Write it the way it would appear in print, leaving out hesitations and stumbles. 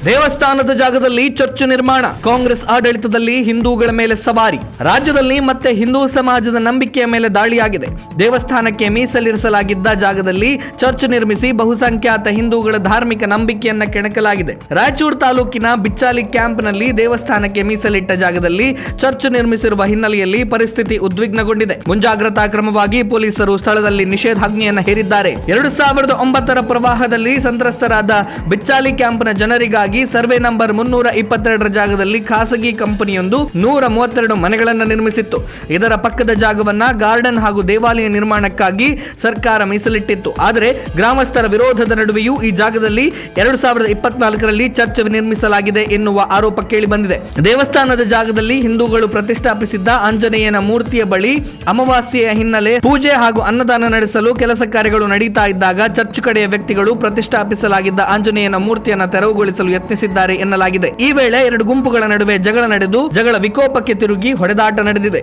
ದೇವಸ್ಥಾನದ ಜಾಗದಲ್ಲಿ ಚರ್ಚ್ ನಿರ್ಮಾಣ, ಕಾಂಗ್ರೆಸ್ ಆಡಳಿತದಲ್ಲಿ ಹಿಂದೂಗಳ ಮೇಲೆ ಸವಾರಿ. ರಾಜ್ಯದಲ್ಲಿ ಮತ್ತೆ ಹಿಂದೂ ಸಮಾಜದ ನಂಬಿಕೆಯ ಮೇಲೆ ದಾಳಿಯಾಗಿದೆ. ದೇವಸ್ಥಾನಕ್ಕೆ ಮೀಸಲಿರಿಸಲಾಗಿದ್ದ ಜಾಗದಲ್ಲಿ ಚರ್ಚ್ ನಿರ್ಮಿಸಿ ಬಹುಸಂಖ್ಯಾತ ಹಿಂದೂಗಳ ಧಾರ್ಮಿಕ ನಂಬಿಕೆಯನ್ನ ಕೆಣಕಲಾಗಿದೆ. ರಾಯಚೂರು ತಾಲೂಕಿನ ಬಿಚ್ಚಾಲಿ ಕ್ಯಾಂಪ್ನಲ್ಲಿ ದೇವಸ್ಥಾನಕ್ಕೆ ಮೀಸಲಿಟ್ಟ ಜಾಗದಲ್ಲಿ ಚರ್ಚ್ ನಿರ್ಮಿಸಿರುವ ಹಿನ್ನೆಲೆಯಲ್ಲಿ ಪರಿಸ್ಥಿತಿ ಉದ್ವಿಗ್ನಗೊಂಡಿದೆ. ಮುಂಜಾಗ್ರತಾ ಕ್ರಮವಾಗಿ ಪೊಲೀಸರು ಸ್ಥಳದಲ್ಲಿ ನಿಷೇಧಾಜ್ಞೆಯನ್ನು ಹೇರಿದ್ದಾರೆ. 2009ರ ಪ್ರವಾಹದಲ್ಲಿ ಸಂತ್ರಸ್ತರಾದ ಬಿಚ್ಚಾಲಿ ಕ್ಯಾಂಪ್ನ ಜನರಿಗಾಗಿ ಸರ್ವೆ ನಂಬರ್ 322ರ ಜಾಗದಲ್ಲಿ ಖಾಸಗಿ ಕಂಪನಿಯೊಂದು 132 ಮನೆಗಳನ್ನು ನಿರ್ಮಿಸಿತ್ತು. ಇದರ ಪಕ್ಕದ ಜಾಗವನ್ನ ಗಾರ್ಡನ್ ಹಾಗೂ ದೇವಾಲಯ ನಿರ್ಮಾಣಕ್ಕಾಗಿ ಸರ್ಕಾರ ಮೀಸಲಿಟ್ಟಿತ್ತು. ಆದರೆ ಗ್ರಾಮಸ್ಥರ ವಿರೋಧದ ನಡುವೆಯೂ ಈ ಜಾಗದಲ್ಲಿ 2024ರಲ್ಲಿ ಚರ್ಚ್ ನಿರ್ಮಿಸಲಾಗಿದೆ ಎನ್ನುವ ಆರೋಪ ಕೇಳಿ ಬಂದಿದೆ. ದೇವಸ್ಥಾನದ ಜಾಗದಲ್ಲಿ ಹಿಂದೂಗಳು ಪ್ರತಿಷ್ಠಾಪಿಸಿದ್ದ ಆಂಜನೇಯನ ಮೂರ್ತಿಯ ಬಳಿ ಅಮಾವಾಸ್ಯೆಯ ಹಿನ್ನೆಲೆ ಪೂಜೆ ಹಾಗೂ ಅನ್ನದಾನ ನಡೆಸಲು ಕೆಲಸ ಕಾರ್ಯಗಳು ನಡೀತಾ ಇದ್ದಾಗ ಚರ್ಚ್ ಕಡೆಯ ವ್ಯಕ್ತಿಗಳು ಪ್ರತಿಷ್ಠಾಪಿಸಲಾಗಿದ್ದ ಆಂಜನೇಯನ ಮೂರ್ತಿಯನ್ನು ತೆರವುಗೊಳಿಸಲು ಯತ್ನಿಸಿದ್ದಾರೆ ಎನ್ನಲಾಗಿದೆ. ಈ ವೇಳೆ ಎರಡು ಗುಂಪುಗಳ ನಡುವೆ ಜಗಳ ನಡೆದು ಜಗಳ ವಿಕೋಪಕ್ಕೆ ತಿರುಗಿ ಹೊಡೆದಾಟ ನಡೆದಿದೆ.